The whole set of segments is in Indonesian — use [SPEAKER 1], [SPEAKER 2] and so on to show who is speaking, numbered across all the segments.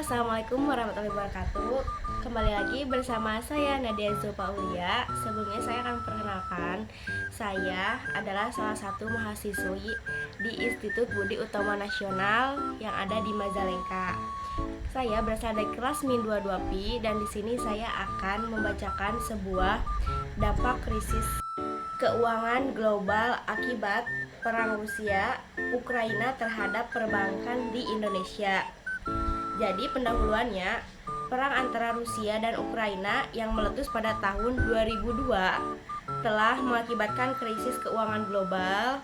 [SPEAKER 1] Assalamualaikum warahmatullahi wabarakatuh. Kembali lagi bersama saya Nadia Zulfaulia. Sebelumnya saya akan perkenalkan, saya adalah salah satu mahasiswi di Institut Budi Utomo Nasional yang ada di Majalengka. Saya berasal dari kelas Min 22Pi dan di sini saya akan membacakan sebuah dampak krisis keuangan global akibat perang Rusia Ukraina terhadap perbankan di Indonesia. Jadi pendahuluannya, perang antara Rusia dan Ukraina yang meletus pada tahun 2002 telah mengakibatkan krisis keuangan global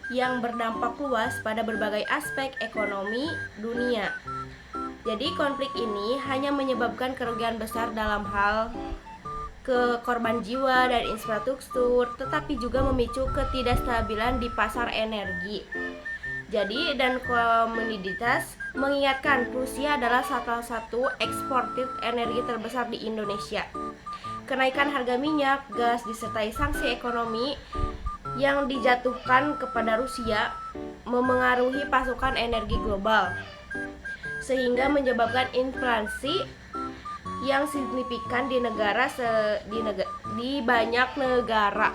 [SPEAKER 1] yang berdampak luas pada berbagai aspek ekonomi dunia. Jadi konflik ini hanya menyebabkan kerugian besar dalam hal korban jiwa dan infrastruktur, tetapi juga memicu ketidakstabilan di pasar energi. Jadi dan komunitas mengingatkan Rusia adalah salah satu eksportir energi terbesar di Indonesia. Kenaikan harga minyak, gas disertai sanksi ekonomi yang dijatuhkan kepada Rusia memengaruhi pasokan energi global sehingga menyebabkan inflasi yang signifikan di banyak negara.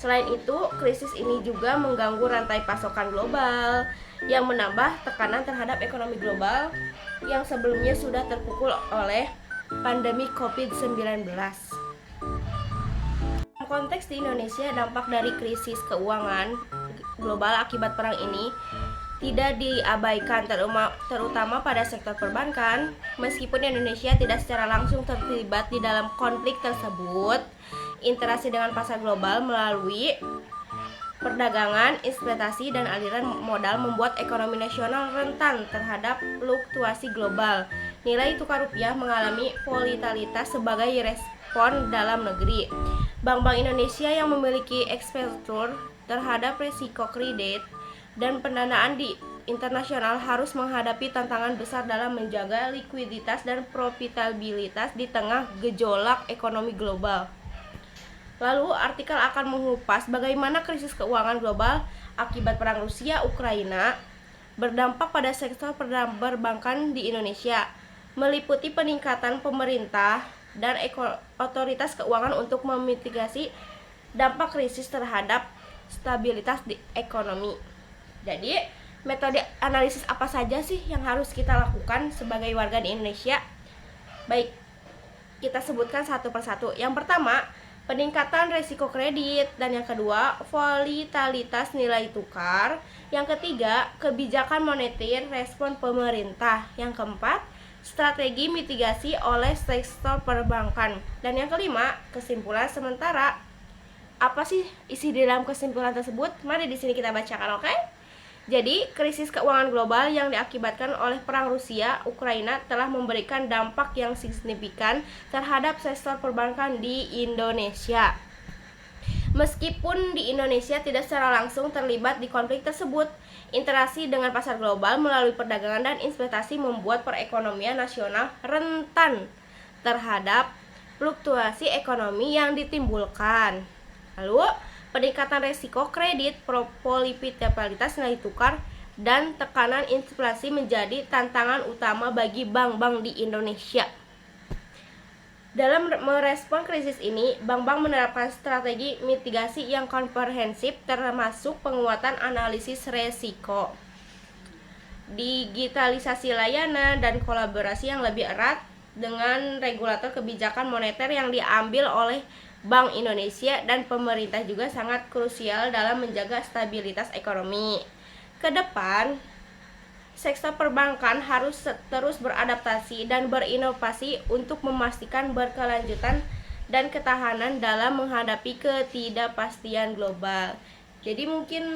[SPEAKER 1] Selain itu, krisis ini juga mengganggu rantai pasokan global yang menambah tekanan terhadap ekonomi global yang sebelumnya sudah terpukul oleh pandemi COVID-19. Dalam konteks di Indonesia, dampak dari krisis keuangan global akibat perang ini tidak diabaikan, terutama pada sektor perbankan. Meskipun Indonesia tidak secara langsung terlibat di dalam konflik tersebut, interaksi dengan pasar global melalui perdagangan, investasi, dan aliran modal membuat ekonomi nasional rentan terhadap fluktuasi global. Nilai tukar rupiah mengalami volatilitas sebagai respon dalam negeri. Bank-bank Indonesia yang memiliki eksposur terhadap risiko kredit dan pendanaan di internasional harus menghadapi tantangan besar dalam menjaga likuiditas dan profitabilitas di tengah gejolak ekonomi global. Lalu, artikel akan mengupas bagaimana krisis keuangan global akibat perang Rusia-Ukraina berdampak pada sektor perbankan di Indonesia, meliputi peningkatan pemerintah dan otoritas keuangan untuk memitigasi dampak krisis terhadap stabilitas di ekonomi. Jadi, metode analisis apa saja sih yang harus kita lakukan sebagai warga di Indonesia? Baik, kita sebutkan satu persatu. Yang pertama, peningkatan risiko kredit, dan yang kedua, volatilitas nilai tukar. Yang ketiga, kebijakan moneter respon pemerintah. Yang keempat, strategi mitigasi oleh sektor perbankan. Dan yang kelima, kesimpulan sementara. Apa sih isi di dalam kesimpulan tersebut? Mari di sini kita bacakan, oke? Jadi, krisis keuangan global yang diakibatkan oleh perang Rusia-Ukraina telah memberikan dampak yang signifikan terhadap sektor perbankan di Indonesia. Meskipun di Indonesia tidak secara langsung terlibat di konflik tersebut, interaksi dengan pasar global melalui perdagangan dan investasi membuat perekonomian nasional rentan terhadap fluktuasi ekonomi yang ditimbulkan. Lalu, peningkatan resiko kredit, volatilitas nilai tukar, dan tekanan inflasi menjadi tantangan utama bagi bank-bank di Indonesia. Dalam merespon krisis ini, bank-bank menerapkan strategi mitigasi yang komprehensif termasuk penguatan analisis resiko, digitalisasi layanan, dan kolaborasi yang lebih erat dengan regulator kebijakan moneter yang diambil oleh Bank Indonesia dan pemerintah juga sangat krusial dalam menjaga stabilitas ekonomi. Ke depan, sektor perbankan harus terus beradaptasi dan berinovasi untuk memastikan berkelanjutan dan ketahanan dalam menghadapi ketidakpastian global. Jadi mungkin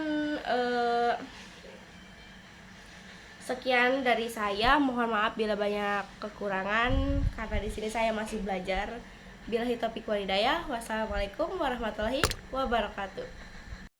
[SPEAKER 1] sekian dari saya. Mohon maaf bila banyak kekurangan karena di sini saya masih belajar. Billahi taufiq wal hidayah. Wassalamualaikum warahmatullahi wabarakatuh.